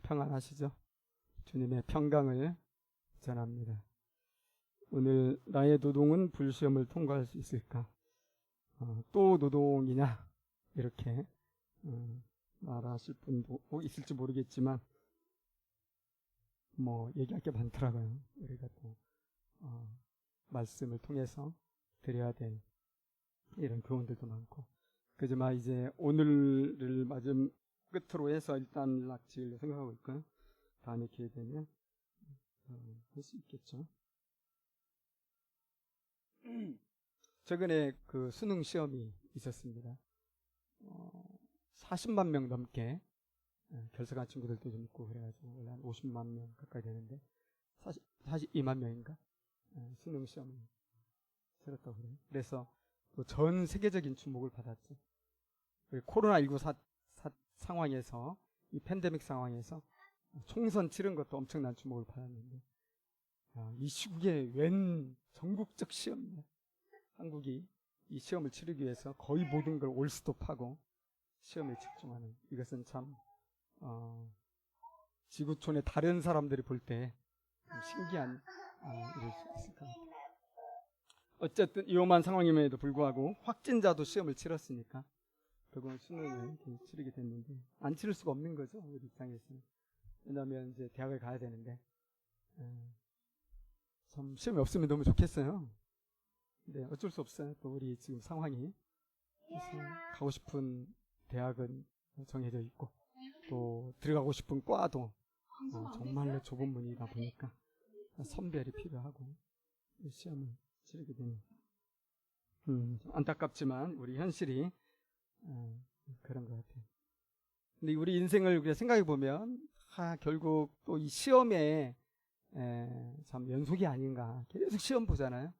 평안하시죠? 주님의 평강을 전합니다. 오늘 나의 노동은 불시험을 통과할 수 있을까? 또 노동이냐? 이렇게 말하실 분도 있을지 모르겠지만 얘기할 게 많더라고요. 우리가 또 말씀을 통해서 드려야 될 이런 교훈들도 많고. 그지만 이제 오늘을 마지막 끝으로 해서 일단 낙지를 생각하고 있고요. 다음에 기회 되면 할 수 있겠죠. 최근에 그 수능 시험이 있었습니다. 40만 명 넘게 결석한 친구들도 좀 있고 그래가지고 원래 한 50만 명 가까이 되는데 42만 명인가 수능 시험을 치렀다고 그래요. 그래서 또 전 세계적인 주목을 받았죠. 코로나19 상황에서 이 팬데믹 상황에서 총선 치른 것도 엄청난 주목을 받았는데 이 시국에 웬 전국적 시험이냐. 한국이 이 시험을 치르기 위해서 거의 모든 걸 올스톱하고 시험에 집중하는, 이것은 참 지구촌의 다른 사람들이 볼 때 신기한 일일 수 있을 것 같아요. 어쨌든 위험한 상황임에도 불구하고 확진자도 시험을 치렀으니까 결국은 수능을 치르게 됐는데 안 치를 수가 없는 거죠, 우리 입장에서는. 왜냐하면 이제 대학을 가야 되는데 참 시험이 없으면 너무 좋겠어요. 근데 어쩔 수 없어요. 또 우리 지금 상황이. 그래서 가고 싶은 대학은 정해져 있고 또 들어가고 싶은 과도 정말로 좁은 문이다 보니까 선별이 필요하고 시험을 치르게 되는 안타깝지만 우리 현실이 그런 것 같아요. 근데 우리 인생을 우리가 생각해 보면 결국 또 이 시험에 참 연속이 아닌가. 계속 시험 보잖아요.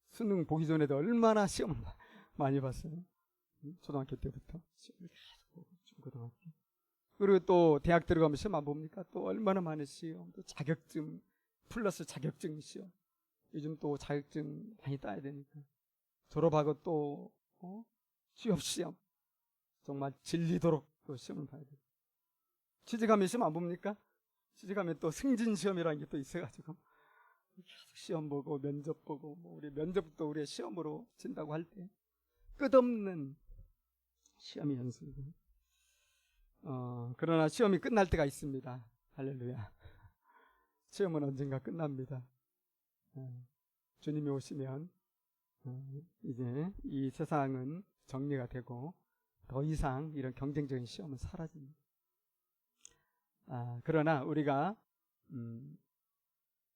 수능 보기 전에도 얼마나 시험을 많이 봤어요. 초등학교 때부터 시험을 계속 보고 중고등학교. 그리고 또 대학 들어가면 시험 안 봅니까? 또 얼마나 많은 시험, 또 자격증 플러스 자격증 시험. 요즘 또 자격증 많이 따야 되니까 졸업하고 또 취업 시험 정말 질리도록 또 시험을 봐야 돼요. 취직하면 시험 안 봅니까? 취직하면 또 승진 시험이라는 게 또 있어가지고 계속 시험 보고 면접 보고 우리 면접도 우리의 시험으로 친다고 할 때 끝없는 시험이 연습이고 그러나 시험이 끝날 때가 있습니다. 할렐루야. 시험은 언젠가 끝납니다. 주님이 오시면 이제 이 세상은 정리가 되고 더 이상 이런 경쟁적인 시험은 사라집니다. 그러나 우리가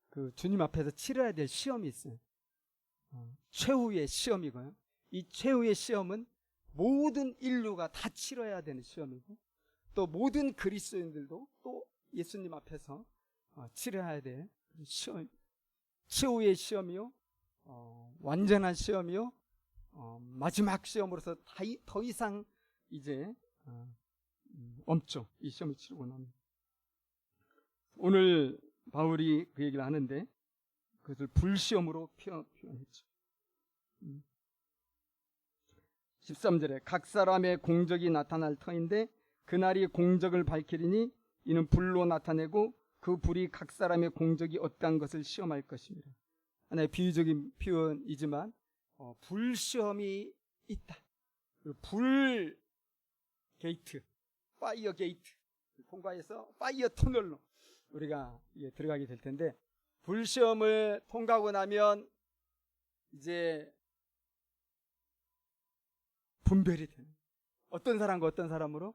그 주님 앞에서 치러야 될 시험이 있어요. 최후의 시험이고요. 이 최후의 시험은 모든 인류가 다 치러야 되는 시험이고 또 모든 그리스도인들도 또 예수님 앞에서 치러야 될 시험, 최후의 시험이요, 완전한 시험이요, 마지막 시험으로서 더 이상 이제 없죠. 이 시험을 치르고 나면. 오늘 바울이 그 얘기를 하는데 그것을 불시험으로 표현했죠. 13절에 각 사람의 공적이 나타날 터인데 그날이 공적을 밝히리니 이는 불로 나타내고 그 불이 각 사람의 공적이 어떠한 것을 시험할 것입니다. 하나의 비유적인 표현이지만 불시험이 있다. 불 게이트, 파이어 게이트 통과해서 파이어 터널로 우리가 들어가게 될 텐데 불시험을 통과하고 나면 이제 분별이 되는, 어떤 사람과 어떤 사람으로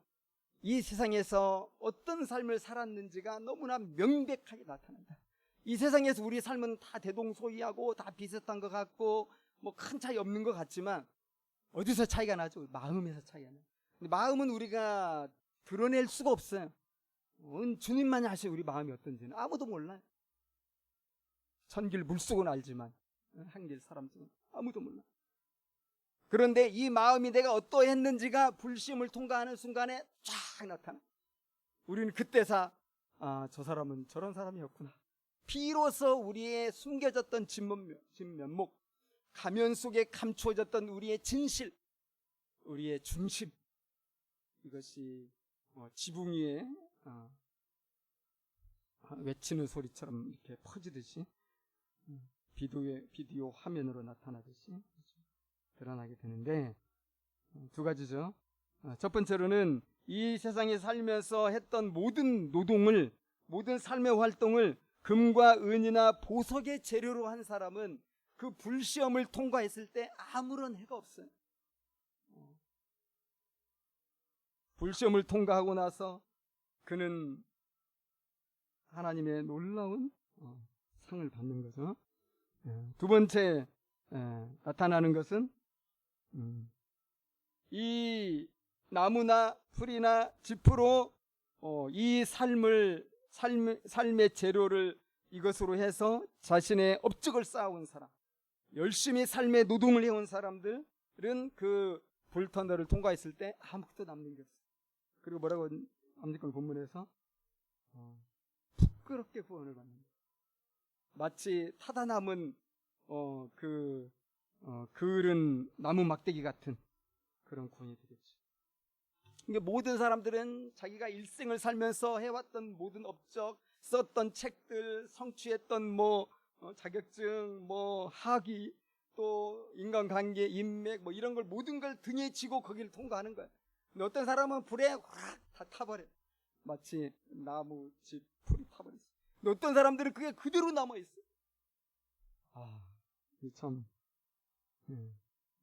이 세상에서 어떤 삶을 살았는지가 너무나 명백하게 나타난다. 이 세상에서 우리 삶은 다 대동소이하고 다 비슷한 것 같고 큰 차이 없는 것 같지만 어디서 차이가 나죠? 마음에서 차이가 나요. 근데 마음은 우리가 드러낼 수가 없어요. 주님만이 아시죠. 우리 마음이 어떤지는 아무도 몰라요. 천길 물속은 알지만 한길 사람들은 아무도 몰라요. 그런데 이 마음이 내가 어떠했는지가 불시험을 통과하는 순간에 쫙 나타나. 우리는 그때서 저 사람은 저런 사람이었구나. 비로소 우리의 숨겨졌던 진면목, 가면 속에 감추어졌던 우리의 진실, 우리의 중심, 이것이 지붕 위에 외치는 소리처럼 이렇게 퍼지듯이 비디오 화면으로 나타나듯이 드러나게 되는데, 두 가지죠. 첫 번째로는 이 세상에 살면서 했던 모든 노동을, 모든 삶의 활동을 금과 은이나 보석의 재료로 한 사람은 그 불시험을 통과했을 때 아무런 해가 없어요. 불시험을 통과하고 나서 그는 하나님의 놀라운 상을 받는 거죠. 두 번째 나타나는 것은 이 나무나 풀이나 짚으로 이 삶의 재료를 이것으로 해서 자신의 업적을 쌓아온 사람, 열심히 삶의 노동을 해온 사람들은 그 불터널을 통과했을 때 아무것도 남는 게 없어요. 그리고 뭐라고 암직권 본문에서 부끄럽게 구원을 받는다. 마치 타다 남은 그을은 나무 막대기 같은 그런 구원이 되겠죠. 그러니까 모든 사람들은 자기가 일생을 살면서 해왔던 모든 업적, 썼던 책들, 성취했던 자격증, 학위, 또 인간관계, 인맥, 이런 걸 모든 걸 등에 지고 거기를 통과하는 거예요. 근데 어떤 사람은 불에 확 다 타버려. 마치 나무, 집, 풀이 타버렸어. 근데 어떤 사람들은 그게 그대로 남아있어. 이게 참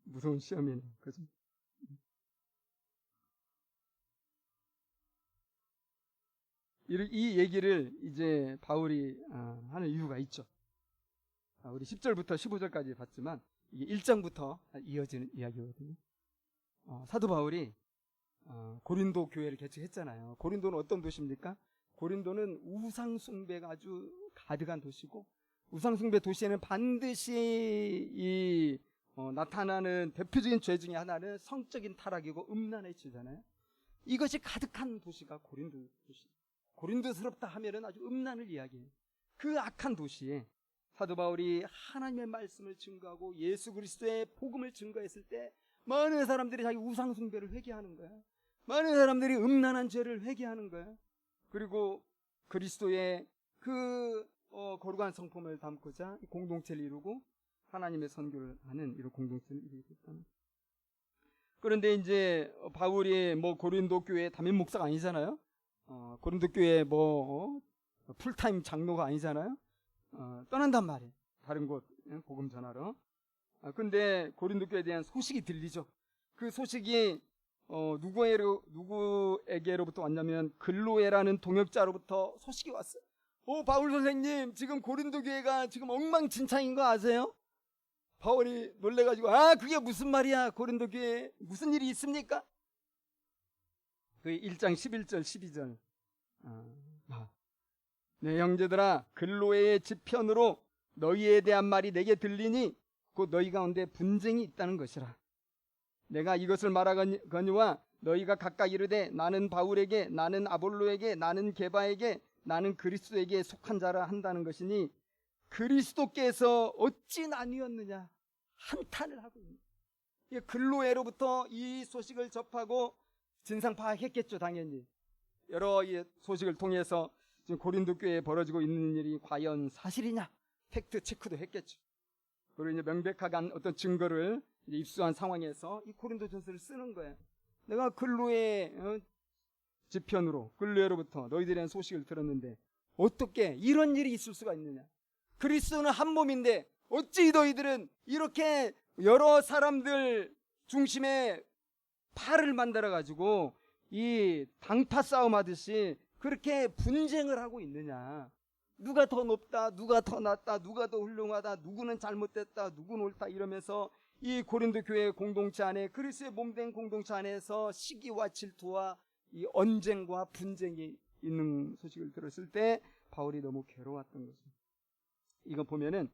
무서운 시험이네. 그죠? 이 얘기를 이제 바울이 하는 이유가 있죠. 우리 10절부터 15절까지 봤지만 이게 1장부터 이어지는 이야기거든요. 사도 바울이 고린도 교회를 개척했잖아요. 고린도는 어떤 도시입니까? 고린도는 우상 숭배가 아주 가득한 도시고, 우상 숭배 도시에는 반드시 나타나는 대표적인 죄 중에 하나는 성적인 타락이고 음란의 죄잖아요. 이것이 가득한 도시가 고린도 도시. 고린도스럽다 하면은 아주 음란을 이야기해요. 그 악한 도시에 사도 바울이 하나님의 말씀을 증거하고 예수 그리스도의 복음을 증거했을 때 많은 사람들이 자기 우상 숭배를 회개하는 거야. 많은 사람들이 음란한 죄를 회개하는 거야. 그리고 그리스도의 그 거룩한 성품을 담고자 공동체를 이루고 하나님의 선교를 하는 이런 공동체를 이루고 있다는. 그런데 이제 바울이 고린도 교회 담임 목사가 아니잖아요. 고린도 교회 풀타임 장로가 아니잖아요. 떠난단 말이에요. 다른 곳 복음 전하러. 근데 고린도 교회에 대한 소식이 들리죠. 그 소식이 누구에게로부터 왔냐면 글로에라는 동역자로부터 소식이 왔어요. 바울 선생님, 지금 고린도 교회가 지금 엉망진창인 거 아세요? 바울이 놀래가지고 그게 무슨 말이야? 고린도 교회에 무슨 일이 있습니까? 그 1장 11절 12절 내 형제들아, 글로에의 지편으로 너희에 대한 말이 내게 들리니 곧 너희 가운데 분쟁이 있다는 것이라. 내가 이것을 말하거니와 너희가 각각 이르되 나는 바울에게, 나는 아볼로에게, 나는 게바에게, 나는 그리스도에게 속한 자라 한다는 것이니 그리스도께서 어찌 나뉘었느냐 한탄을 하고 있는. 글로에로부터 이 소식을 접하고 진상 파악했겠죠. 당연히 여러 소식을 통해서 지금 고린도 교회에 벌어지고 있는 일이 과연 사실이냐 팩트 체크도 했겠죠. 그리고 이제 명백한 어떤 증거를 이제 입수한 상황에서 이 고린도전서를 쓰는 거예요. 내가 글로에 지편으로 글로에로부터 너희들에 대한 소식을 들었는데 어떻게 이런 일이 있을 수가 있느냐. 그리스도는 한 몸인데 어찌 너희들은 이렇게 여러 사람들 중심에 팔을 만들어 가지고 이 당파 싸움 하듯이 그렇게 분쟁을 하고 있느냐. 누가 더 높다, 누가 더 낫다, 누가 더 훌륭하다, 누구는 잘못됐다, 누구는 옳다 이러면서 이 고린도 교회 공동체 안에, 그리스도의 몸된 공동체 안에서 시기와 질투와 이 언쟁과 분쟁이 있는 소식을 들었을 때 바울이 너무 괴로웠던 거죠. 이거 보면은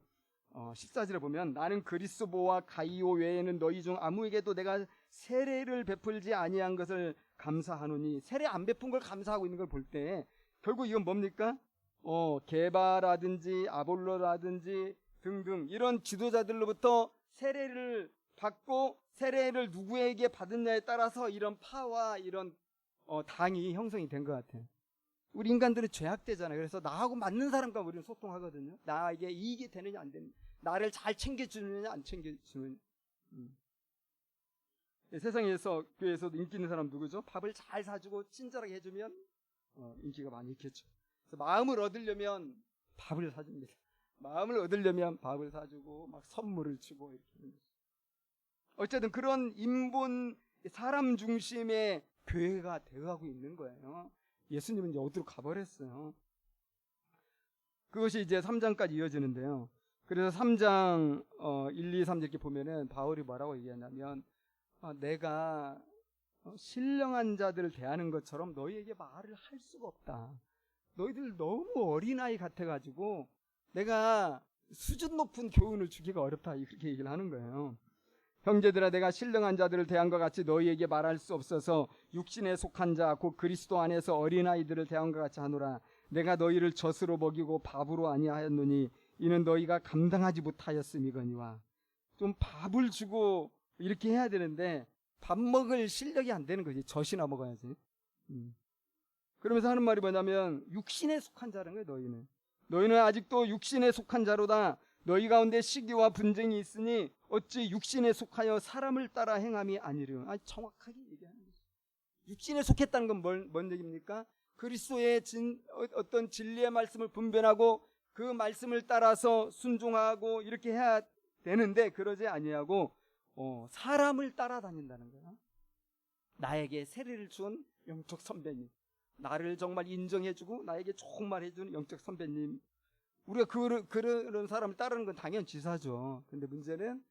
14절에 보면 나는 그리스도와 가이오 외에는 너희 중 아무에게도 내가 세례를 베풀지 아니한 것을 감사하노니, 세례 안 베푼 걸 감사하고 있는 걸 볼 때 결국 이건 뭡니까? 게바라든지 아볼로라든지 등등 이런 지도자들로부터 세례를 받고 세례를 누구에게 받느냐에 따라서 이런 파와 이런 당이 형성이 된 것 같아요. 우리 인간들은 죄악되잖아요. 그래서 나하고 맞는 사람과 우리는 소통하거든요. 나에게 이익이 되느냐 안 되느냐, 나를 잘 챙겨주느냐 안 챙겨주느냐. 세상에서 교회에서도 인기 있는 사람 누구죠? 밥을 잘 사주고 친절하게 해주면 인기가 많이 있겠죠. 그래서 마음을 얻으려면 밥을 사줍니다. 마음을 얻으려면 밥을 사주고 막 선물을 주고 이렇게. 어쨌든 그런 인본 사람 중심의 교회가 되어가고 있는 거예요. 예수님은 이제 어디로 가버렸어요. 그것이 이제 3장까지 이어지는데요. 그래서 3장 1, 2, 3 이렇게 보면은 바울이 뭐라고 얘기하냐면 내가 신령한 자들을 대하는 것처럼 너희에게 말을 할 수가 없다. 너희들 너무 어린아이 같아가지고 내가 수준 높은 교훈을 주기가 어렵다. 그렇게 얘기를 하는 거예요. 형제들아, 내가 신령한 자들을 대한 것 같이 너희에게 말할 수 없어서 육신에 속한 자 곧 그리스도 안에서 어린아이들을 대한 것 같이 하노라. 내가 너희를 젖으로 먹이고 밥으로 아니하였노니 이는 너희가 감당하지 못하였음이거니와. 좀 밥을 주고 이렇게 해야 되는데 밥 먹을 실력이 안 되는 거지. 젖이나 먹어야지. 그러면서 하는 말이 뭐냐면 육신에 속한 자라는 거예요. 너희는 아직도 육신에 속한 자로다. 너희 가운데 시기와 분쟁이 있으니 어찌 육신에 속하여 사람을 따라 행함이 아니려. 정확하게 얘기하는 거죠. 육신에 속했다는 건 뭔 얘기입니까? 그리스도의 어떤 진리의 말씀을 분별하고 그 말씀을 따라서 순종하고 이렇게 해야 되는데 그러지 아니하고 사람을 따라다닌다는 거예요. 나에게 세례를 준 영적 선배님, 나를 정말 인정해주고 나에게 좋은 말 해주는 영적 선배님, 우리가 그런 사람을 따르는 건 당연 지사죠. 근데 문제는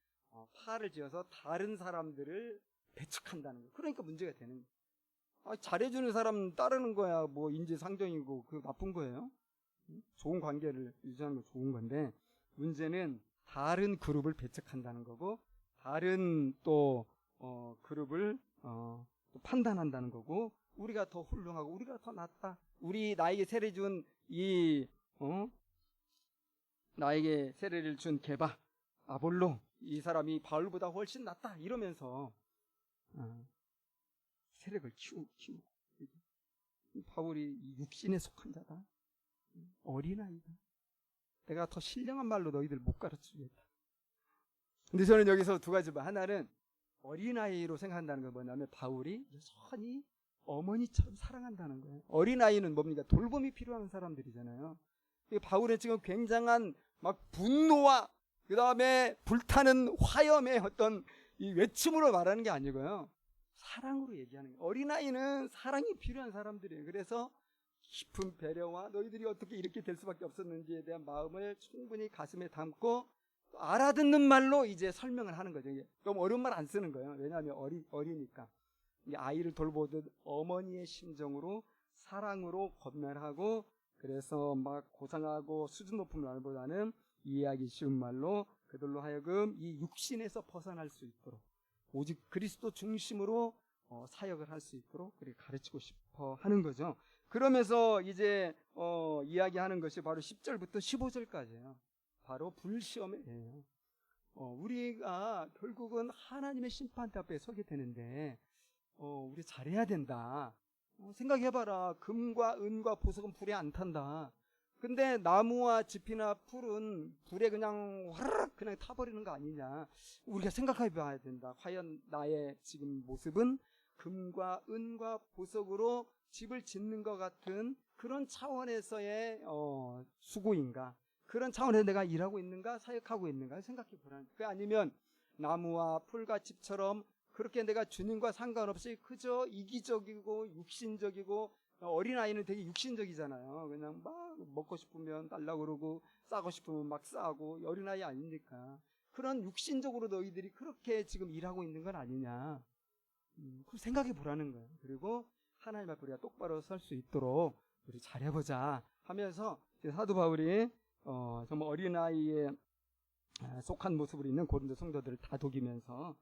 파를 지어서 다른 사람들을 배척한다는 거예요. 그러니까 문제가 되는 거예요. 잘해주는 사람 따르는 거야 뭐 인지상정이고 그 나쁜 거예요. 좋은 관계를 유지하는 건 좋은 건데 문제는 다른 그룹을 배척한다는 거고 다른 또 그룹을 또 판단한다는 거고 우리가 더 훌륭하고 우리가 더 낫다. 나에게 세례 준 나에게 세례를 준 게바, 아볼로, 이 사람이 바울보다 훨씬 낫다 이러면서 세력을 키우고 바울이 육신에 속한 자다, 어린아이다, 내가 더 신령한 말로 너희들 못 가르치겠다. 근데 저는 여기서 두 가지 봐. 하나는 어린아이로 생각한다는 건 뭐냐면 바울이 여전히 어머니처럼 사랑한다는 거예요. 어린아이는 뭡니까? 돌봄이 필요한 사람들이잖아요. 바울은 지금 굉장한 막 분노와 그 다음에 불타는 화염의 어떤 이 외침으로 말하는 게 아니고요. 사랑으로 얘기하는 거예요. 어린아이는 사랑이 필요한 사람들이에요. 그래서 깊은 배려와 너희들이 어떻게 이렇게 될 수밖에 없었는지에 대한 마음을 충분히 가슴에 담고 알아듣는 말로 이제 설명을 하는 거죠. 너무 어려운 말 안 쓰는 거예요. 왜냐하면 어리니까. 아이를 돌보듯 어머니의 심정으로 사랑으로 권면하고 그래서 막 고상하고 수준 높은 말보다는 이해하기 쉬운 말로 그들로 하여금 이 육신에서 벗어날 수 있도록 오직 그리스도 중심으로 사역을 할 수 있도록 그렇게 가르치고 싶어 하는 거죠. 그러면서 이제 이야기하는 것이 바로 10절부터 15절까지예요. 바로 불시험이에요. 우리가 결국은 하나님의 심판대 앞에 서게 되는데 우리 잘해야 된다. 생각해봐라. 금과 은과 보석은 불에 안 탄다. 근데 나무와 짚이나 풀은 불에 그냥 화르륵 그냥 타버리는 거 아니냐. 우리가 생각해봐야 된다. 과연 나의 지금 모습은 금과 은과 보석으로 집을 짓는 것 같은 그런 차원에서의 수고인가? 그런 차원에서 내가 일하고 있는가? 사역하고 있는가? 생각해보라. 그 아니면 나무와 풀과 짚처럼 그렇게 내가 주님과 상관없이 그저 이기적이고 육신적이고 어린아이는 되게 육신적이잖아요. 그냥 막 먹고 싶으면 달라고 그러고 싸고 싶으면 막 싸고 어린아이 아닙니까? 그런 육신적으로 너희들이 그렇게 지금 일하고 있는 건 아니냐. 그 생각해 보라는 거예요. 그리고 하나님 앞에 우리가 똑바로 설 수 있도록 우리 잘해보자 하면서 사도 바울이 정말 어린아이에 속한 모습으로 있는 고린도 성도들을 다독이면서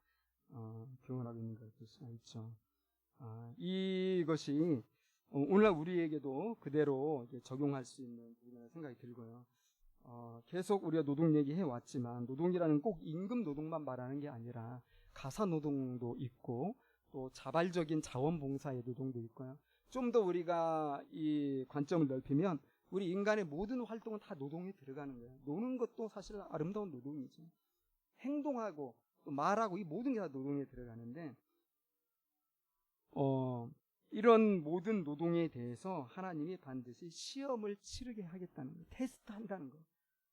교훈하고 있는 걸 볼 수가 있죠. 이것이 오늘날 우리에게도 그대로 적용할 수 있는 생각이 들고요. 계속 우리가 노동 얘기해 왔지만 노동이라는 꼭 임금 노동만 말하는 게 아니라 가사 노동도 있고 또 자발적인 자원봉사의 노동도 있고요. 좀 더 우리가 이 관점을 넓히면 우리 인간의 모든 활동은 다 노동에 들어가는 거예요. 노는 것도 사실 아름다운 노동이죠. 행동하고 또 말하고 이 모든 게 다 노동에 들어가는데 이런 모든 노동에 대해서 하나님이 반드시 시험을 치르게 하겠다는 거예요. 테스트 한다는 거예요.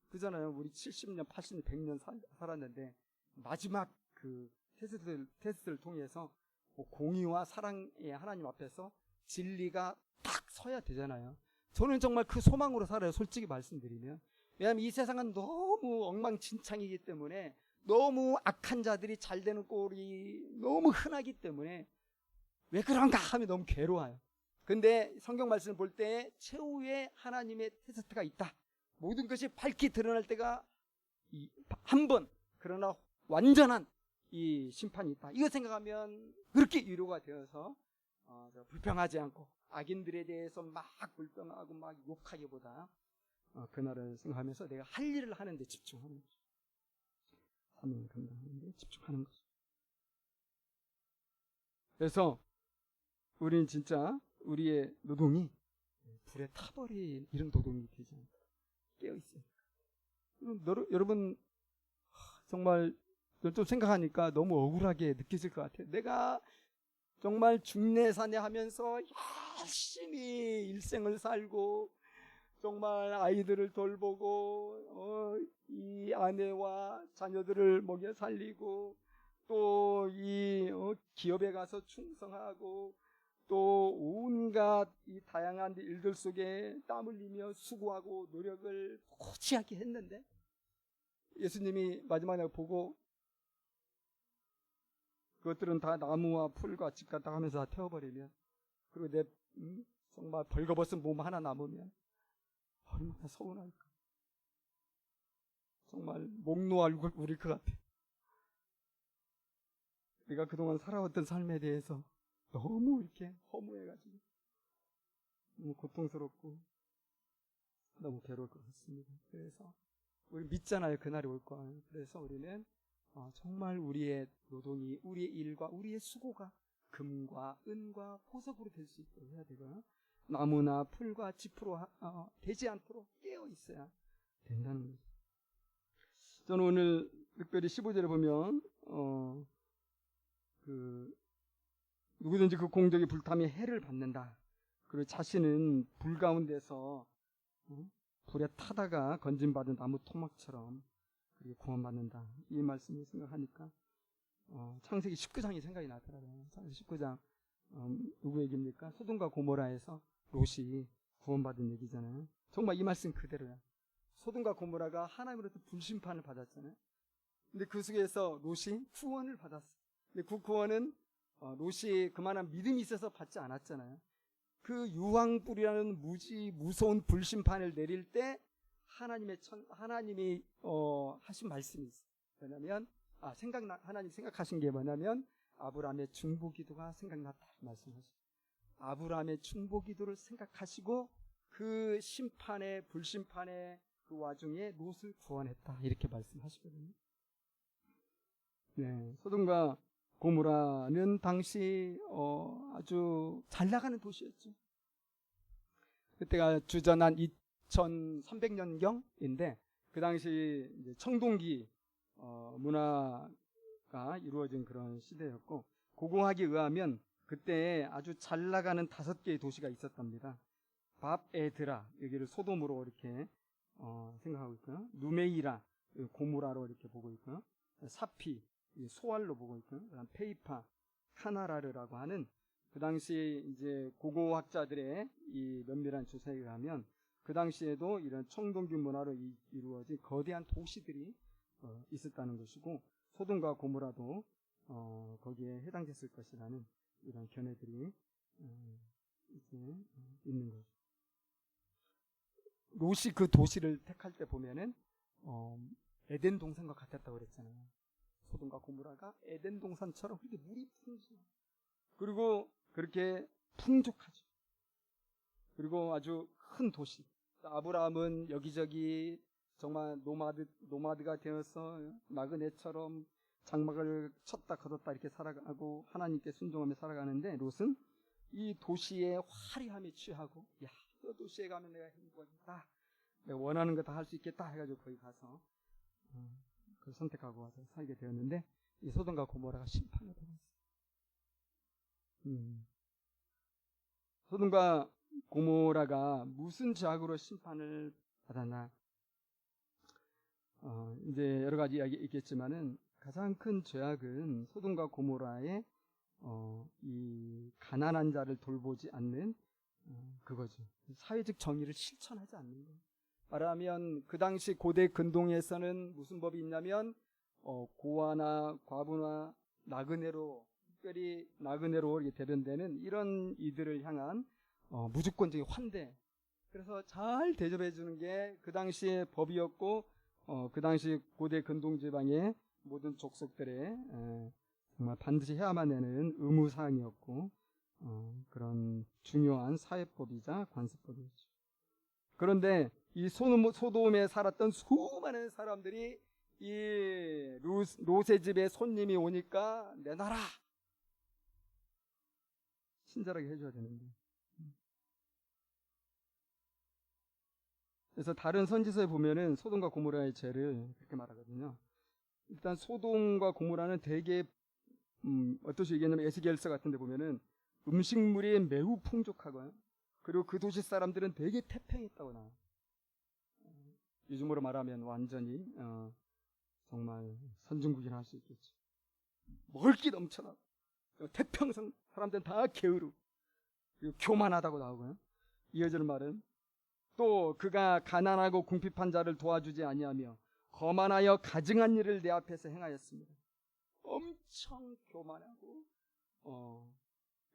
그잖아요. 우리 70년, 80년, 100년 살았는데 마지막 그 테스트를 통해서 공의와 사랑의 하나님 앞에서 진리가 딱 서야 되잖아요. 저는 정말 그 소망으로 살아요. 솔직히 말씀드리면. 왜냐하면 이 세상은 너무 엉망진창이기 때문에, 너무 악한 자들이 잘 되는 꼴이 너무 흔하기 때문에 왜 그런가 하면 너무 괴로워요. 근데 성경 말씀을 볼 때 최후의 하나님의 테스트가 있다. 모든 것이 밝히 드러날 때가 한 번, 그러나 완전한 이 심판이 있다. 이거 생각하면 그렇게 위로가 되어서 불평하지 않고 악인들에 대해서 막 불평하고 막 욕하기보다 그날을 생각하면서 내가 할 일을 하는 데 집중하는 거죠. 사명을 감당하는 데 집중하는 거죠. 그래서 우리는 진짜 우리의 노동이 불에 타버린 이런 노동이 되지 않고 깨어있어요. 여러분 정말 좀 생각하니까 너무 억울하게 느껴질 것 같아요. 내가 정말 중내산에 하면서 열심히 일생을 살고 정말 아이들을 돌보고 이 아내와 자녀들을 먹여 살리고 또 이 기업에 가서 충성하고 또 온갖 이 다양한 일들 속에 땀 흘리며 수고하고 노력을 고지하게 했는데 예수님이 마지막에 보고 그것들은 다 나무와 풀과 집 같다 하면서 다 태워버리면, 그리고 내 정말 벌거벗은 몸 하나 남으면 얼마나 서운할까. 정말 목 놓아 울릴 것 같아. 우리가 그동안 살아왔던 삶에 대해서 너무 이렇게 허무해가지고 너무 고통스럽고 너무 괴로울 것 같습니다. 그래서 우리 믿잖아요. 그날이 올 거예요. 그래서 우리는 정말 우리의 노동이, 우리의 일과 우리의 수고가 금과 은과 보석으로 될 수 있도록 해야 되고요. 나무나 풀과 짚으로 되지 않도록 깨어 있어야 된다는 거죠. 저는 오늘 특별히 15절에 보면 누구든지 그 공덕이 불타며 해를 받는다. 그리고 자신은 불 가운데서 불에 타다가 건짐받은 나무 토막처럼 그리고 구원받는다. 이 말씀을 생각하니까 창세기 19장이 생각이 나더라고요. 창세기 19장 누구 얘기입니까? 소돔과 고모라에서 롯이 구원받은 얘기잖아요. 정말 이 말씀 그대로야. 소돔과 고모라가 하나님으로부터 불심판을 받았잖아요. 근데 그 속에서 롯이 구원을 받았어요. 근데 그 구원은 롯이 그만한 믿음이 있어서 받지 않았잖아요. 그 유황불이라는 무서운 불심판을 내릴 때 하나님이 하신 말씀이 있어요. 왜냐면 하나님 생각하신 게 뭐냐면 아브라함의 중보기도가 생각났다 말씀하셨어요. 아브라함의 중보기도를 생각하시고 그 불심판의 그 와중에 롯을 구원했다 이렇게 말씀하시거든요. 네, 소돔과 고모라는 당시 아주 잘 나가는 도시였죠. 그때가 주전 한 2300년경인데 그 당시 이제 청동기 문화가 이루어진 그런 시대였고, 고고학에 의하면 그때 아주 잘 나가는 5개의 도시가 있었답니다. 밥에드라, 여기를 소돔으로 이렇게 생각하고 있고요. 누메이라, 고모라로 이렇게 보고 있고요. 사피, 소알로 보고 있고요. 그다음 페이파, 카나라르라고 하는 그 당시 이제 고고학자들의 이 면밀한 조사에 의하면 그 당시에도 이런 청동기 문화로 이루어진 거대한 도시들이 있었다는 것이고, 소돔과 고모라도 거기에 해당됐을 것이라는 이런 견해들이 이제 있는 거죠. 롯이 그 도시를 택할 때 보면은 에덴 동산과 같았다고 그랬잖아요. 소돔과 고모라가 에덴 동산처럼 그렇게 물이 풍성해요. 그리고 그렇게 풍족하죠. 그리고 아주 큰 도시. 아브라함은 여기저기 정말 노마드가 되어서 나그네처럼 장막을 쳤다 걷었다 이렇게 살아가고 하나님께 순종하며 살아가는데, 롯은 이 도시의 화려함에 취하고, 야, 저 도시에 가면 내가 행복하겠다, 내가 원하는 거 다 할 수 있겠다 해가지고 거기 가서 그걸 선택하고 와서 살게 되었는데, 이 소돔과 고모라가 심판을 받았어요. 소돔과 고모라가 무슨 죄악으로 심판을 받았나? 이제 여러 가지 이야기 있겠지만은 가장 큰 죄악은 소돔과 고모라의 이 가난한 자를 돌보지 않는 그거죠. 사회적 정의를 실천하지 않는 거. 말하면 그 당시 고대 근동에서는 무슨 법이 있냐면 고아나 과부나 나그네로, 특별히 나그네로 이렇게 대변되는 이런 이들을 향한 무조건적인 환대. 그래서 잘 대접해 주는 게 그 당시의 법이었고, 그 당시 고대 근동 지방의 모든 족속들의 정말 반드시 해야만 하는 의무사항이었고, 그런 중요한 사회법이자 관습법이었죠. 그런데 이 소돔에 살았던 수많은 사람들이 이 롯의 집에 손님이 오니까 내놔라, 친절하게 해줘야 되는데. 그래서 다른 선지서에 보면은 소돔과 고모라의 죄를 그렇게 말하거든요. 일단 소돔과 고모라는 되게 어떠시 얘기했냐면 에스겔서 같은 데 보면은 음식물이 매우 풍족하고요, 그리고 그 도시 사람들은 되게 태평했다고 나와요. 요즘으로 말하면 완전히 정말 선진국이라 할 수 있겠죠. 먹을 게 넘쳐나, 태평성 사람들은 다 게으르고 그리고 교만하다고 나오고요. 이어지는 말은 또 그가 가난하고 궁핍한 자를 도와주지 아니하며 거만하여 가증한 일을 내 앞에서 행하였습니다. 엄청 교만하고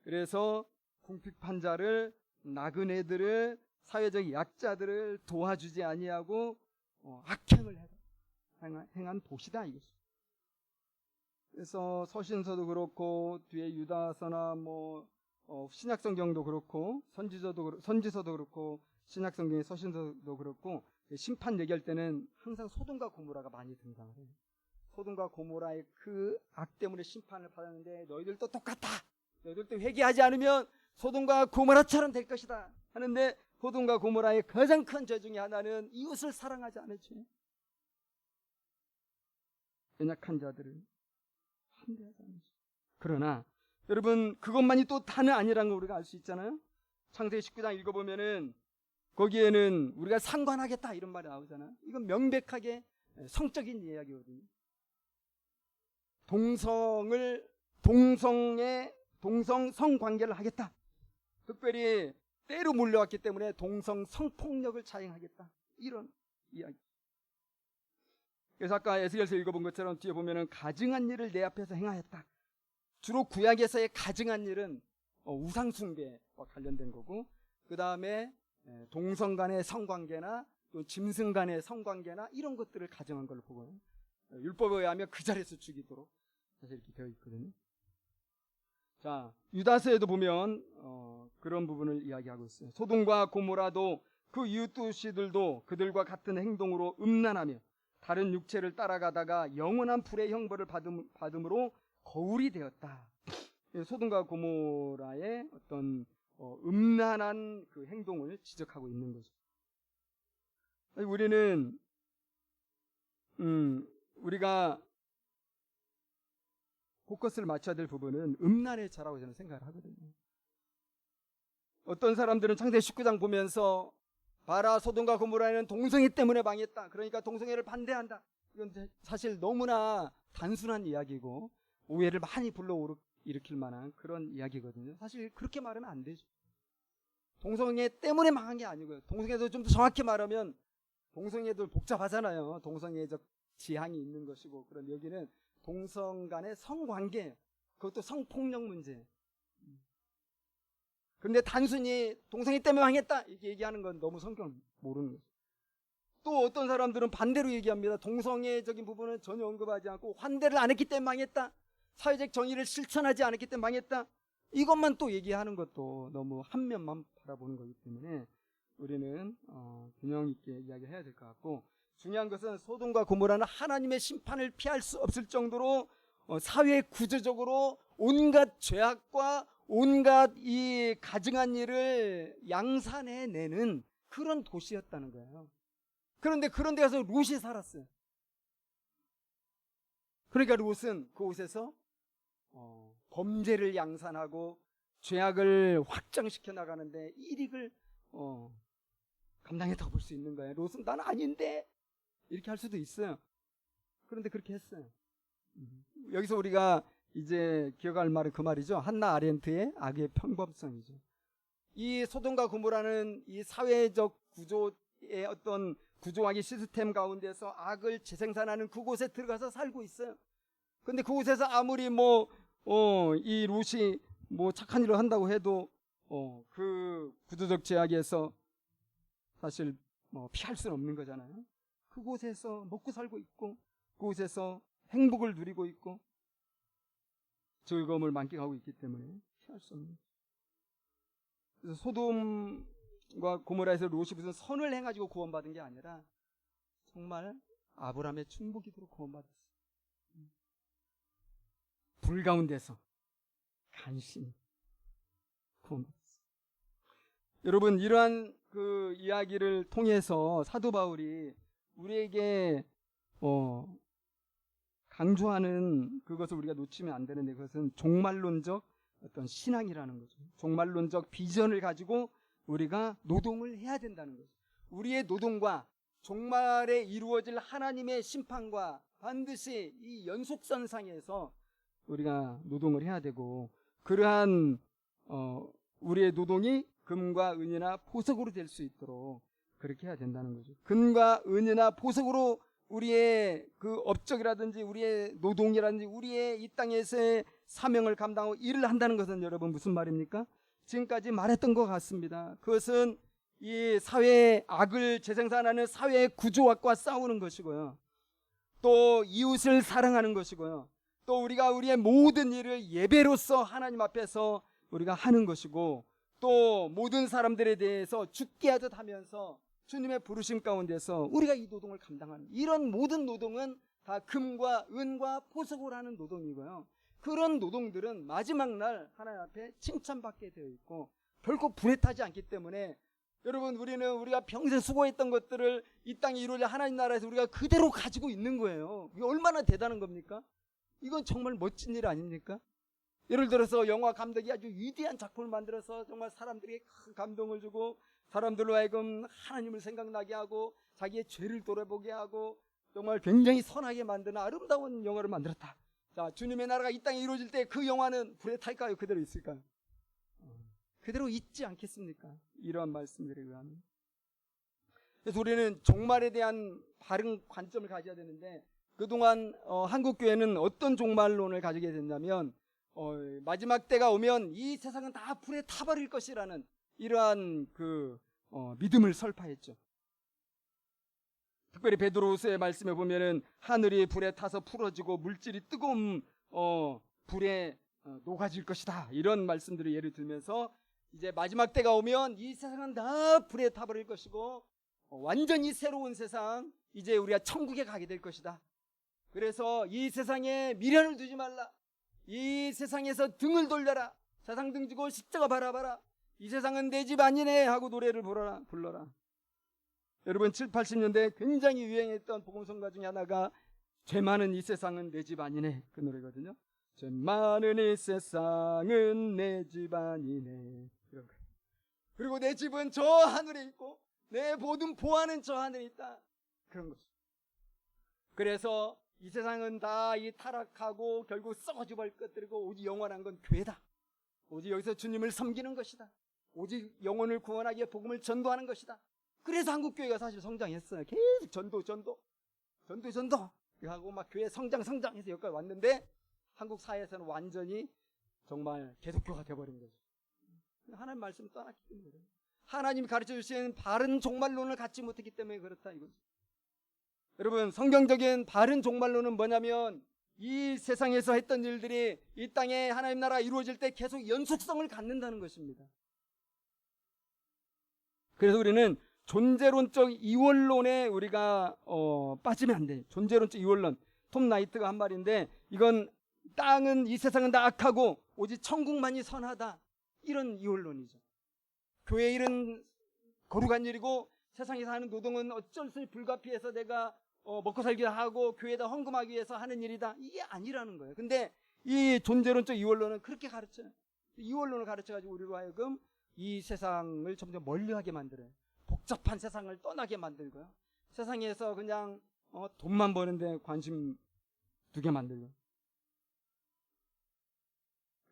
그래서 궁핍한 자를, 나그네들을, 사회적 약자들을 도와주지 아니하고 악행을 행한 도시다 이것이. 그래서 서신서도 그렇고 뒤에 유다서나 신약성경도 그렇고 선지서도 그렇고 신약성경의 서신서도 그렇고 심판 얘기할 때는 항상 소돔과 고모라가 많이 등장을 해요. 소돔과 고모라의 그 악 때문에 심판을 받았는데 너희들도 똑같다, 너희들도 회개하지 않으면 소돔과 고모라처럼 될 것이다 하는데, 소돔과 고모라의 가장 큰 죄 중에 하나는 이웃을 사랑하지 않은 죄, 연약한 자들을 환대하지 않은 죄. 그러나 여러분, 그것만이 또 다는 아니라는 걸 우리가 알 수 있잖아요. 창세기 19장 읽어보면은 거기에는 우리가 상관하겠다 이런 말이 나오잖아요. 이건 명백하게 성적인 이야기거든요. 동성 성관계를 하겠다. 특별히 때로 몰려왔기 때문에 동성 성폭력을 자행하겠다, 이런 이야기. 그래서 아까 에스겔서 읽어본 것처럼 뒤에 보면은 가증한 일을 내 앞에서 행하였다. 주로 구약에서의 가증한 일은 우상숭배와 관련된 거고, 그 다음에 동성 간의 성관계나 또 짐승 간의 성관계나 이런 것들을 가정한 걸로 보고요. 율법에 의하면 그 자리에서 죽이도록 사실 이렇게 되어 있거든요. 자, 유다서에도 보면 그런 부분을 이야기하고 있어요. 소돔과 고모라도 그 이웃 도시들도 그들과 같은 행동으로 음란하며 다른 육체를 따라가다가 영원한 불의 형벌을 받음으로 거울이 되었다. 소돔과 고모라의 어떤 음란한 그 행동을 지적하고 있는 거죠. 우리는 우리가 포커스를 맞춰야 될 부분은 음란의 죄라고 저는 생각을 하거든요. 어떤 사람들은 창세기 19장 보면서 봐라, 소돔과 고모라는 동성애 때문에 망했다, 그러니까 동성애를 반대한다. 이건 사실 너무나 단순한 이야기고 오해를 많이 불러일으킬 만한 그런 이야기거든요. 사실 그렇게 말하면 안 되죠. 동성애 때문에 망한 게 아니고요. 동성애도 좀 더 정확히 말하면 동성애도 복잡하잖아요. 동성애적 지향이 있는 것이고, 그럼 여기는 동성 간의 성관계, 그것도 성폭력 문제. 그런데 단순히 동성애 때문에 망했다 이렇게 얘기하는 건 너무 성경 모르는 거죠. 또 어떤 사람들은 반대로 얘기합니다. 동성애적인 부분은 전혀 언급하지 않고 환대를 안 했기 때문에 망했다, 사회적 정의를 실천하지 않았기 때문에 망했다, 이것만 또 얘기하는 것도 너무 한 면만 바라보는 거기 때문에 우리는 균형 있게 이야기해야 될 것 같고, 중요한 것은 소돔과 고모라는 하나님의 심판을 피할 수 없을 정도로 사회 구조적으로 온갖 죄악과 온갖 이 가증한 일을 양산해내는 그런 도시였다는 거예요. 그런데 그런 데 가서 롯이 살았어요. 그러니까 롯은 그곳에서 범죄를 양산하고 죄악을 확장시켜 나가는데 이익을 감당했다고 볼 수 있는 거예요. 롯은 난 아닌데 이렇게 할 수도 있어요. 그런데 그렇게 했어요. 여기서 우리가 이제 기억할 말은 그 말이죠. 한나 아렌트의 악의 평범성이죠. 이 소돔과 고모라는 이 사회적 구조의 어떤 구조화기 시스템 가운데서 악을 재생산하는 그곳에 들어가서 살고 있어요. 근데 그곳에서 아무리 이 롯이 착한 일을 한다고 해도 그 구조적 제약에서 사실 피할 수는 없는 거잖아요. 그곳에서 먹고 살고 있고 그곳에서 행복을 누리고 있고 즐거움을 만끽하고 있기 때문에 피할 수 없는 거죠. 그래서 소돔과 고모라에서 롯이 무슨 선을 행가지고 구원받은 게 아니라 정말 아브라함의 충복이도록 구원받았어요. 불 가운데서 간신히 구원받았어요. 여러분, 이러한 그 이야기를 통해서 사도 바울이 우리에게 강조하는 그것을 우리가 놓치면 안 되는데, 그것은 종말론적 어떤 신앙이라는 거죠. 종말론적 비전을 가지고 우리가 노동을 해야 된다는 거죠. 우리의 노동과 종말에 이루어질 하나님의 심판과 반드시 이 연속선상에서 우리가 노동을 해야 되고, 그러한 우리의 노동이 금과 은이나 보석으로 될 수 있도록 그렇게 해야 된다는 거죠. 금과 은이나 보석으로 우리의 그 업적이라든지 우리의 노동이라든지 우리의 이 땅에서의 사명을 감당하고 일을 한다는 것은 여러분 무슨 말입니까? 지금까지 말했던 것 같습니다. 그것은 이 사회의 악을 재생산하는 사회의 구조학과 싸우는 것이고요. 또 이웃을 사랑하는 것이고요. 또 우리가 우리의 모든 일을 예배로서 하나님 앞에서 우리가 하는 것이고, 또 모든 사람들에 대해서 죽게 하듯 하면서 주님의 부르심 가운데서 우리가 이 노동을 감당하는, 이런 모든 노동은 다 금과 은과 보석으로 하는 노동이고요. 그런 노동들은 마지막 날 하나님 앞에 칭찬받게 되어 있고 결코 불에 타지 않기 때문에, 여러분, 우리가 평생 수고했던 것들을 이 땅에 이루어질 하나님 나라에서 우리가 그대로 가지고 있는 거예요. 이게 얼마나 대단한 겁니까? 이건 정말 멋진 일 아닙니까? 예를 들어서 영화 감독이 아주 위대한 작품을 만들어서 정말 사람들에게 큰 감동을 주고 사람들로 하여금 하나님을 생각나게 하고 자기의 죄를 돌아보게 하고 정말 굉장히 선하게 만드는 아름다운 영화를 만들었다. 자, 주님의 나라가 이 땅에 이루어질 때 그 영화는 불에 탈까요? 그대로 있을까요? 그대로 있지 않겠습니까? 이러한 말씀들에 의하면. 그래서 우리는 종말에 대한 바른 관점을 가져야 되는데, 그동안 한국교회는 어떤 종말론을 가지게 된다면 마지막 때가 오면 이 세상은 다 불에 타버릴 것이라는 이러한 그 믿음을 설파했죠. 특별히 베드로후서의 말씀에 보면은 하늘이 불에 타서 풀어지고 물질이 뜨거운 불에 녹아질 것이다, 이런 말씀들을 예를 들면서 이제 마지막 때가 오면 이 세상은 다 불에 타버릴 것이고 완전히 새로운 세상, 이제 우리가 천국에 가게 될 것이다. 그래서 이 세상에 미련을 두지 말라, 이 세상에서 등을 돌려라, 세상 등지고 십자가 바라봐라, 이 세상은 내 집 아니네 하고 노래를 불러라. 여러분, 7, 80년대 굉장히 유행했던 복음성가 중에 하나가 죄 많은 이 세상은 내 집 아니네, 그 노래거든요. 죄 많은 이 세상은 내 집 아니네, 이런 거. 그리고 내 집은 저 하늘에 있고 내 모든 보화는 저 하늘에 있다, 그런 거죠. 그래서 이 세상은 다 이 타락하고 결국 썩어져 버릴 것들이고 오직 영원한 건 교회다. 오직 여기서 주님을 섬기는 것이다. 오직 영혼을 구원하기 위해 복음을 전도하는 것이다. 그래서 한국교회가 사실 성장했어요. 계속 전도 하고 막 교회 성장해서 여기까지 왔는데 한국 사회에서는 완전히 정말 계속교가 되어버린 거죠. 하나님 말씀을 떠났기 때문에 그래요. 하나님이 가르쳐 주신 바른 종말론을 갖지 못했기 때문에 그렇다, 이거죠. 여러분, 성경적인 바른 종말론은 뭐냐면 이 세상에서 했던 일들이 이 땅에 하나님 나라가 이루어질 때 계속 연속성을 갖는다는 것입니다. 그래서 우리는 존재론적 이원론에 우리가 빠지면 안 돼요. 존재론적 이원론, 톰 나이트가 한 말인데, 이건 이 세상은 다 악하고 오직 천국만이 선하다. 이런 이원론이죠. 교회 일은 거룩한 일이고 세상에서 하는 노동은 어쩔 수 없이 불가피해서 내가 먹고 살기 하고 교회에다 헌금하기 위해서 하는 일이다. 이게 아니라는 거예요. 근데 이 존재론적 이원론은 그렇게 가르쳐요. 이원론을 가르쳐가지고 우리로 하여금 이 세상을 점점 멀리하게 만들어요. 복잡한 세상을 떠나게 만들고요. 세상에서 그냥 돈만 버는데 관심 두게 만들고,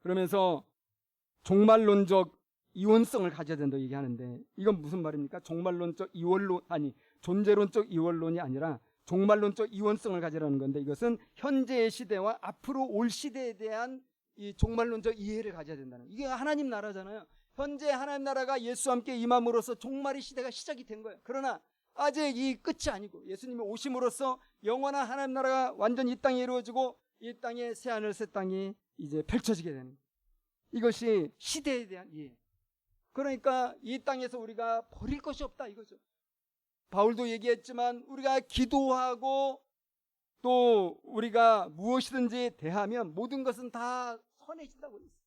그러면서 종말론적 이원성을 가져야 된다 얘기하는데, 이건 무슨 말입니까? 종말론적 이원론, 아니 존재론적 이원론이 아니라 종말론적 이원성을 가지라는 건데, 이것은 현재의 시대와 앞으로 올 시대에 대한 이 종말론적 이해를 가져야 된다는 거예요. 이게 하나님 나라잖아요. 현재 하나님 나라가 예수와 함께 임함으로써 종말의 시대가 시작이 된 거예요. 그러나 아직 이 끝이 아니고 예수님이 오심으로써 영원한 하나님 나라가 완전히 이 땅에 이루어지고 이 땅에 새하늘 새 땅이 이제 펼쳐지게 되는 거예요. 이것이 시대에 대한 이해. 그러니까 이 땅에서 우리가 버릴 것이 없다 이거죠. 바울도 얘기했지만 우리가 기도하고 또 우리가 무엇이든지 대하면 모든 것은 다 선해진다고 했어요.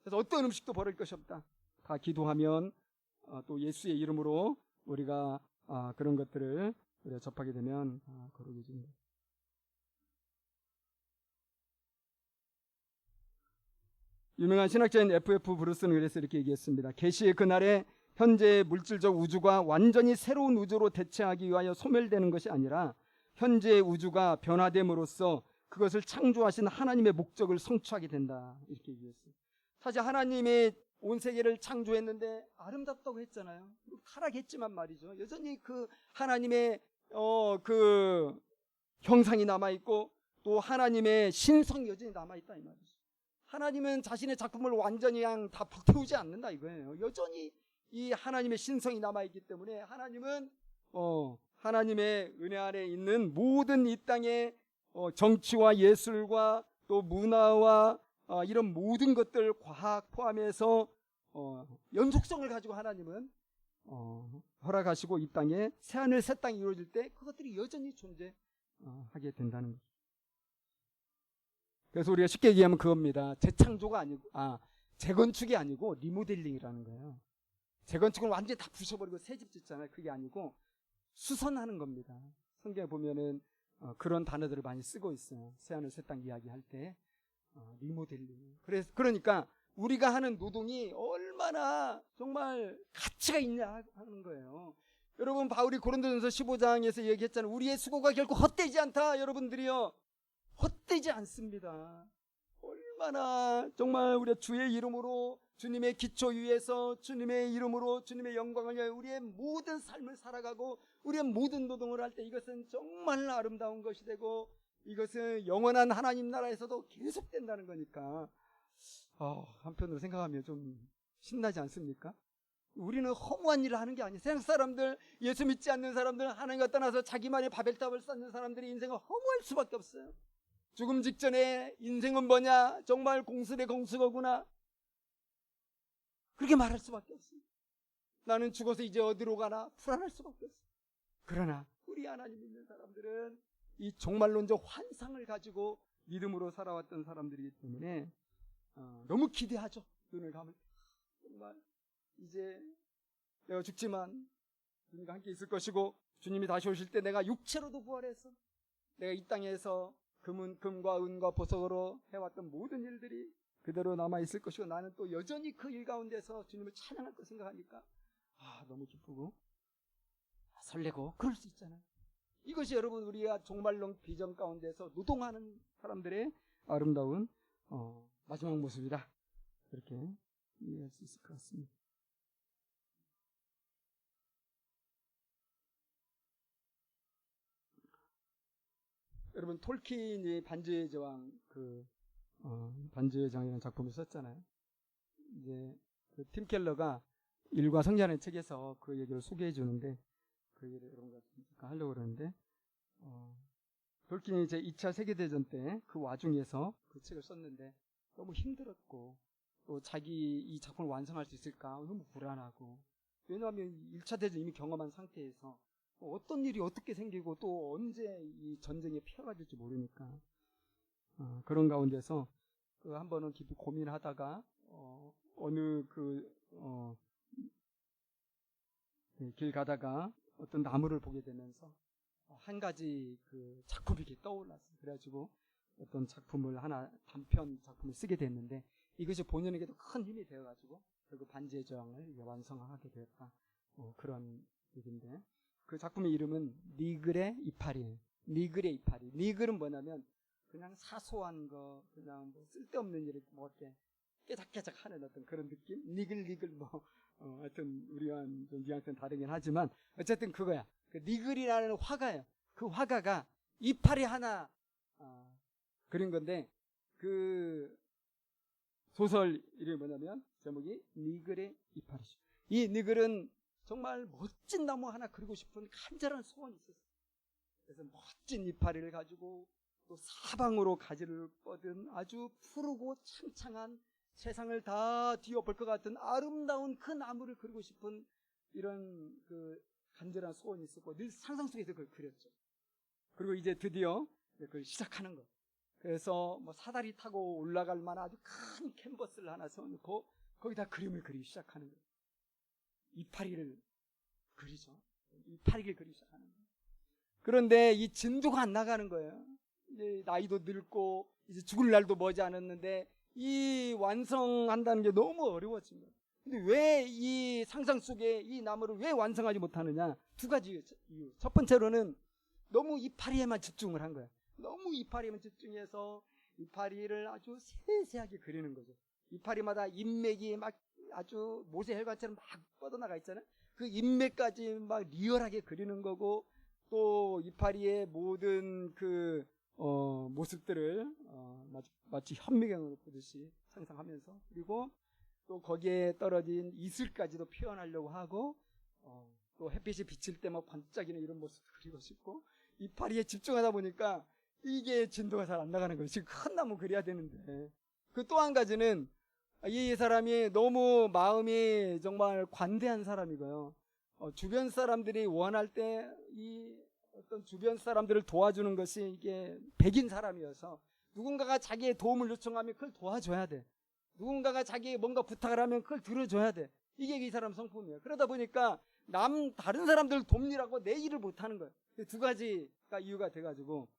그래서 어떤 음식도 버릴 것이 없다. 다 기도하면 또 예수의 이름으로 우리가 그런 것들을 우리가 접하게 되면 거룩해집니다. 유명한 신학자인 F.F. 브루스는 그래서 이렇게 얘기했습니다. 계시의 그날에 현재의 물질적 우주가 완전히 새로운 우주로 대체하기 위하여 소멸되는 것이 아니라 현재의 우주가 변화됨으로써 그것을 창조하신 하나님의 목적을 성취하게 된다. 이렇게 얘기했어요. 사실 하나님이 온 세계를 창조했는데 아름답다고 했잖아요. 타락했지만 말이죠. 여전히 그 하나님의 그 형상이 남아있고 또 하나님의 신성이 여전히 남아있다 이 말이죠. 하나님은 자신의 작품을 완전히 그냥 다 불태우지 않는다 이거예요. 여전히 이 하나님의 신성이 남아있기 때문에 하나님은 하나님의 은혜 아래 있는 모든 이 땅의 정치와 예술과 또 문화와 이런 모든 것들, 과학 포함해서 연속성을 가지고 하나님은 허락하시고 이 땅에 새하늘 새 땅이 이루어질 때 그것들이 여전히 존재하게 된다는 거죠. 그래서 우리가 쉽게 얘기하면 그겁니다. 재창조가 아니고 재건축이 아니고 리모델링이라는 거예요. 재건축은 완전히 다 부셔버리고 새 집 짓잖아요. 그게 아니고 수선하는 겁니다. 성경에 보면은 그런 단어들을 많이 쓰고 있어요. 새하늘 새 땅 이야기할 때 리모델링. 그러니까 우리가 하는 노동이 얼마나 정말 가치가 있냐 하는 거예요. 여러분 바울이 고린도전서 15장에서 얘기했잖아요. 우리의 수고가 결코 헛되지 않다. 여러분들이요, 헛되지 않습니다. 얼마나 정말 우리가 주의 이름으로 주님의 기초 위에서 주님의 이름으로 주님의 영광을 위하여 우리의 모든 삶을 살아가고 우리의 모든 노동을 할 때 이것은 정말 아름다운 것이 되고 이것은 영원한 하나님 나라에서도 계속된다는 거니까 한편으로 생각하면 좀 신나지 않습니까? 우리는 허무한 일을 하는 게 아니에요. 세상 사람들, 예수 믿지 않는 사람들, 하나님과 떠나서 자기만의 바벨탑을 쌓는 사람들이 인생을 허무할 수밖에 없어요. 죽음 직전에 인생은 뭐냐? 정말 공수래 공수거구나. 그렇게 말할 수밖에 없어요. 나는 죽어서 이제 어디로 가나 불안할 수밖에 없어요. 그러나 우리 하나님 믿는 사람들은 이 종말론적 환상을 가지고 믿음으로 살아왔던 사람들이기 때문에 너무 기대하죠. 눈을 감을 때 정말 이제 내가 죽지만 주님과 함께 있을 것이고 주님이 다시 오실 때 내가 육체로도 부활해서 내가 이 땅에서 금과 은과 보석으로 해왔던 모든 일들이 그대로 남아있을 것이고 나는 또 여전히 그 일 가운데서 주님을 찬양할 거 생각하니까 너무 기쁘고 설레고 그럴 수 있잖아요. 이것이 여러분 우리가 종말론 비전 가운데서 노동하는 사람들의 아름다운 마지막 모습이다. 그렇게 이해할 수 있을 것 같습니다. 여러분 톨킨이 반지의 제왕 반지의 제왕이라는 작품을 썼잖아요. 이제 그 팀 켈러가 일과 성자라는 책에서 그 얘기를 소개해 주는데 그 얘기를 여러분과 잠깐 하려고 그러는데 톨킨이 이제 2차 세계대전 때 그 와중에서 그 책을 썼는데 너무 힘들었고 또 자기 이 작품을 완성할 수 있을까 너무 불안하고 왜냐하면 1차 대전 이미 경험한 상태에서 어떤 일이 어떻게 생기고 또 언제 이 전쟁에 피해가 될지 모르니까 그런 가운데서 그 한 번은 깊이 고민하다가 어느 길 가다가 어떤 나무를 보게 되면서 한 가지 그 작품이 이렇게 떠올랐어요. 그래가지고 어떤 작품을 하나 단편 작품을 쓰게 됐는데 이것이 본인에게도 큰 힘이 되어가지고 결국 반지의 제왕을 완성하게 되었다. 그런 얘기인데 그 작품의 이름은 니글의 이파리. 니글의 이파리. 니글은 뭐냐면 그냥 사소한 거, 그냥 뭐 쓸데없는 일을 뭐 이렇게 깨작깨작 하는 어떤 그런 느낌? 니글 뭐 하여튼 우리와 좀 뉘앙스는 다르긴 하지만 어쨌든 그거야. 그 니글이라는 화가예요. 그 화가가 이파리 하나 그린 건데 그 소설 이름이 뭐냐면 제목이 니글의 이파리죠. 이 니글은 정말 멋진 나무 하나 그리고 싶은 간절한 소원이 있었어요. 그래서 멋진 이파리를 가지고 또 사방으로 가지를 뻗은 아주 푸르고 창창한 세상을 다 뒤엎을 것 같은 아름다운 그 나무를 그리고 싶은 이런 그 간절한 소원이 있었고 늘 상상 속에서 그걸 그렸죠. 그리고 이제 드디어 그걸 시작하는 거. 그래서 뭐 사다리 타고 올라갈 만한 아주 큰 캔버스를 하나 세워놓고 거기다 그림을 그리기 시작하는 거예요. 이파리를 그리죠. 이파리를 그리기 시작하는 거예요. 그런데 이 진도가 안 나가는 거예요. 이제 나이도 늙고 이제 죽을 날도 머지 않았는데 이 완성한다는 게 너무 어려워진 거예요. 근데 왜 이 상상 속에 이 나무를 왜 완성하지 못하느냐? 두 가지 이유. 첫 번째로는 너무 이파리에만 집중을 한 거예요. 너무 이파리에만 집중해서 이파리를 아주 세세하게 그리는 거죠. 이파리마다 인맥이 막 아주 모세혈관처럼 막 뻗어나가 있잖아요. 그 인맥까지 막 리얼하게 그리는 거고 또 이파리의 모든 그 모습들을 마치 현미경으로 보듯이 상상하면서 그리고 또 거기에 떨어진 이슬까지도 표현하려고 하고 또 햇빛이 비칠 때 막 반짝이는 이런 모습도 그리고 싶고 이파리에 집중하다 보니까 이게 진도가 잘 안 나가는 거예요. 지금 큰 나무 그려야 되는데 그 또 한 가지는 이 사람이 너무 마음이 정말 관대한 사람이고요. 주변 사람들이 원할 때 이 어떤 주변 사람들을 도와주는 것이 이게 백인 사람이어서 누군가가 자기의 도움을 요청하면 그걸 도와줘야 돼. 누군가가 자기에게 뭔가 부탁을 하면 그걸 들어줘야 돼. 이게 이 사람 성품이에요. 그러다 보니까 다른 사람들 돕느라고 내 일을 못하는 거예요. 두 가지가 이유가 돼가지고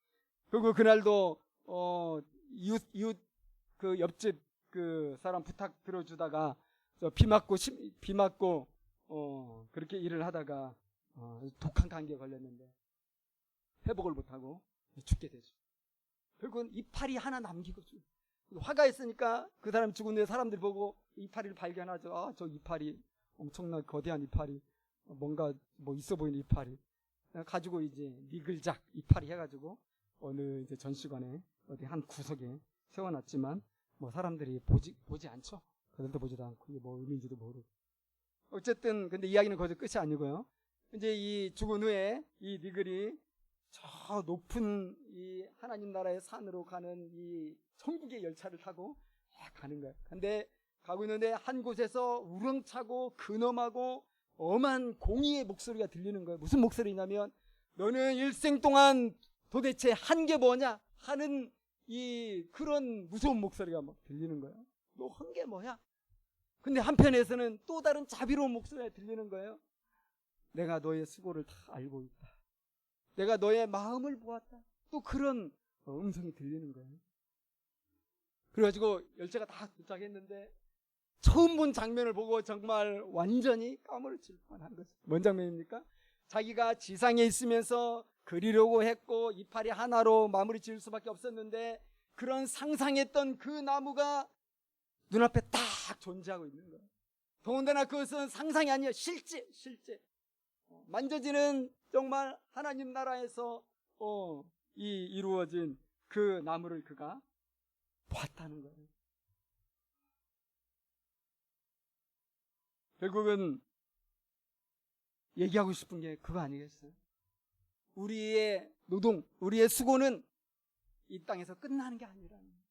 그리고 그날도 이웃 그 옆집 그 사람 부탁 들어주다가 비 맞고 그렇게 일을 하다가 독한 감기에 걸렸는데 회복을 못하고 죽게 되죠. 결국은 이파리 하나 남기고 화가 있으니까 그 사람 죽은 뒤에 사람들이 보고 이파리를 발견하죠. 아, 저 이파리 엄청난 거대한 이파리 뭔가 뭐 있어 보이는 이파리 가지고 이제 니글작 이파리 해가지고 어느 이제 전시관에 어디 한 구석에 세워놨지만 뭐 사람들이 보지 않죠. 그들도 보지도 않고 이게 뭐 의미인지도 모르고 어쨌든 근데 이야기는 거기서 끝이 아니고요. 이제 이 죽은 후에 이 니글이 저 높은 이 하나님 나라의 산으로 가는 이 천국의 열차를 타고 가는 거예요. 근데 가고 있는데 한 곳에서 우렁차고 근엄하고 엄한 공의의 목소리가 들리는 거예요. 무슨 목소리냐면 너는 일생 동안 도대체 한 게 뭐냐 하는 이 그런 무서운 목소리가 막 들리는 거예요. 너 한 게 뭐야? 근데 한편에서는 또 다른 자비로운 목소리가 들리는 거예요. 내가 너의 수고를 다 알고 있다. 내가 너의 마음을 보았다. 또 그런 음성이 들리는 거예요. 그래가지고 열차가 다 도착했는데 처음 본 장면을 보고 정말 완전히 까무러칠 뻔한 거죠. 뭔 장면입니까? 자기가 지상에 있으면서 그리려고 했고 이파리 하나로 마무리 지을 수밖에 없었는데 그런 상상했던 그 나무가 눈앞에 딱 존재하고 있는 거예요. 더군다나 그것은 상상이 아니에요. 실제 만져지는 정말 하나님 나라에서 이루어진 그 나무를 그가 봤다는 거예요. 결국은 얘기하고 싶은 게 그거 아니겠어요? 우리의 노동, 우리의 수고는 이 땅에서 끝나는 게 아니라는 거예요.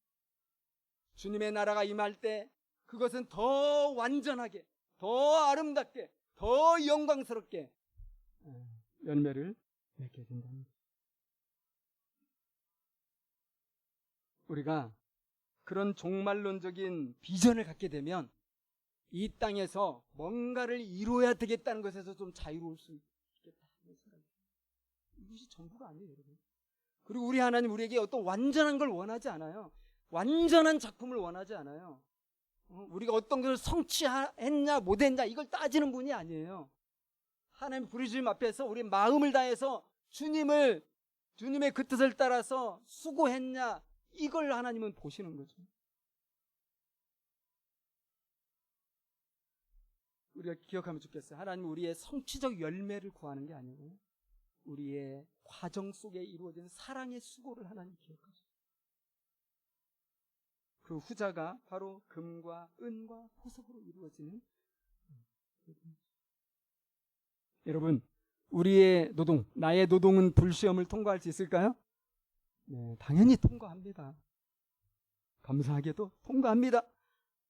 주님의 나라가 임할 때 그것은 더 완전하게, 더 아름답게, 더 영광스럽게 열매를 맺게 된다는 거예요. 우리가 그런 종말론적인 비전을 갖게 되면 이 땅에서 뭔가를 이루어야 되겠다는 것에서 좀 자유로울 수 있겠다 하는 생각이 듭니다. 이것이 전부가 아니에요, 여러분. 그리고 우리 하나님 우리에게 어떤 완전한 걸 원하지 않아요. 완전한 작품을 원하지 않아요. 우리가 어떤 것을 성취했냐 못했냐 이걸 따지는 분이 아니에요. 하나님 부르심 앞에서 우리 마음을 다해서 주님의 그 뜻을 따라서 수고했냐 이걸 하나님은 보시는 거죠. 우리가 기억하면 좋겠어요. 하나님은 우리의 성취적 열매를 구하는 게 아니고 우리의 과정 속에 이루어진 사랑의 수고를 하나님 기억하죠. 그 후자가 바로 금과 은과 보석으로 이루어지는. 여러분, 우리의 노동, 나의 노동은 불시험을 통과할 수 있을까요? 네, 당연히 통과합니다. 감사하게도 통과합니다.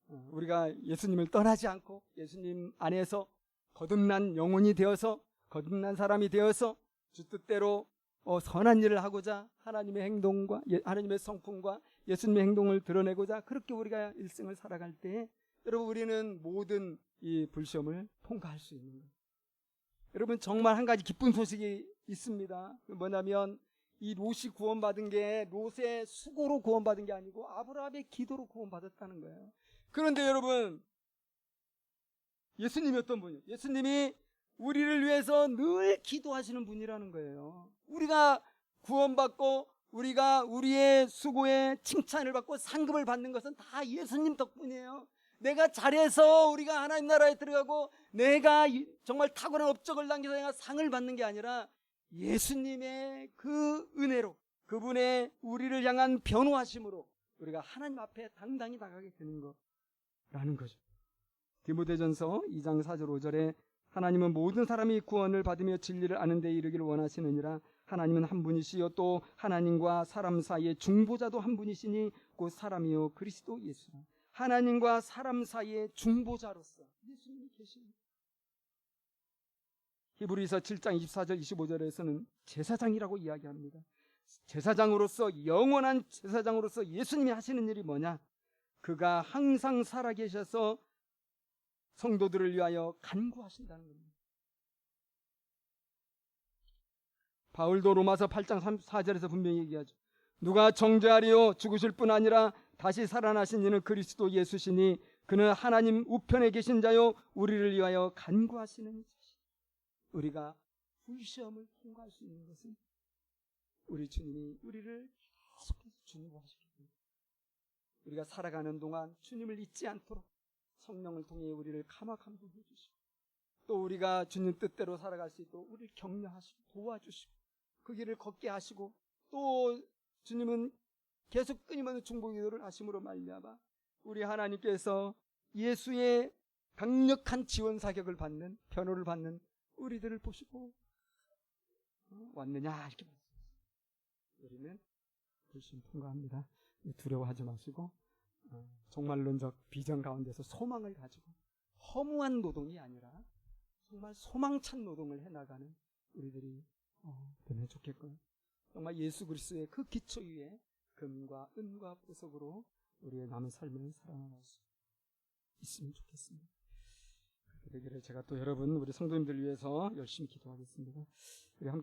우리가 예수님을 떠나지 않고 예수님 안에서 거듭난 영혼이 되어서 거듭난 사람이 되어서 주 뜻대로 선한 일을 하고자 하나님의 행동과 하나님의 성품과 예수님의 행동을 드러내고자 그렇게 우리가 일생을 살아갈 때 여러분 우리는 모든 이 불시험을 통과할 수 있는 거예요. 여러분 정말 한 가지 기쁜 소식이 있습니다. 뭐냐면 이 롯이 구원받은 게 롯의 수고로 구원받은 게 아니고 아브라함의 기도로 구원받았다는 거예요. 그런데 여러분 예수님이 어떤 분이에요? 예수님이 우리를 위해서 늘 기도하시는 분이라는 거예요. 우리가 구원받고 우리가 우리의 수고에 칭찬을 받고 상급을 받는 것은 다 예수님 덕분이에요. 내가 잘해서 우리가 하나님 나라에 들어가고 내가 정말 탁월한 업적을 남겨서 내가 상을 받는 게 아니라 예수님의 그 은혜로 그분의 우리를 향한 변호하심으로 우리가 하나님 앞에 당당히 나가게 되는 거라는 거죠. 디모데전서 2장 4절 5절에 하나님은 모든 사람이 구원을 받으며 진리를 아는 데 이르기를 원하시느니라. 하나님은 한 분이시요 또 하나님과 사람 사이의 중보자도 한 분이시니 곧 사람이요 그리스도 예수라. 하나님과 사람 사이의 중보자로서 예수님이 계십니다. 히브리서 7장 24절 25절에서는 제사장이라고 이야기합니다. 제사장으로서 영원한 제사장으로서 예수님이 하시는 일이 뭐냐? 그가 항상 살아계셔서 성도들을 위하여 간구하신다는 겁니다. 바울도 로마서 8장 4절에서 분명히 얘기하죠. 누가 정죄하리요 죽으실 뿐 아니라 다시 살아나신 이는 그리스도 예수시니 그는 하나님 우편에 계신 자요 우리를 위하여 간구하시는 자시. 우리가 불시험을 통과할 수 있는 것은 우리 주님이 우리를 계속해서 중보하시기 때문에 우리가 살아가는 동안 주님을 잊지 않도록 성령을 통해 우리를 감화감동해 주시고 또 우리가 주님 뜻대로 살아갈 수 있도록 우리를 격려하시고 도와주시고 그 길을 걷게 하시고 또 주님은 계속 끊임없는 중보기도를 하심으로 말미암아 우리 하나님께서 예수의 강력한 지원 사격을 받는 변호를 받는 우리들을 보시고 왔느냐 이렇게 말씀하십니다. 우리는 불신 통과합니다. 두려워하지 마시고 종말론적 비전 가운데서 소망을 가지고 허무한 노동이 아니라 정말 소망찬 노동을 해나가는 우리들이 되면 좋겠고요. 정말 예수 그리스도의 그 기초 위에 금과 은과 보석으로 우리의 남은 삶을 살아갈 수 있으면 좋겠습니다. 그렇게 되기를 제가 또 여러분 우리 성도님들 위해서 열심히 기도하겠습니다. 우리 함께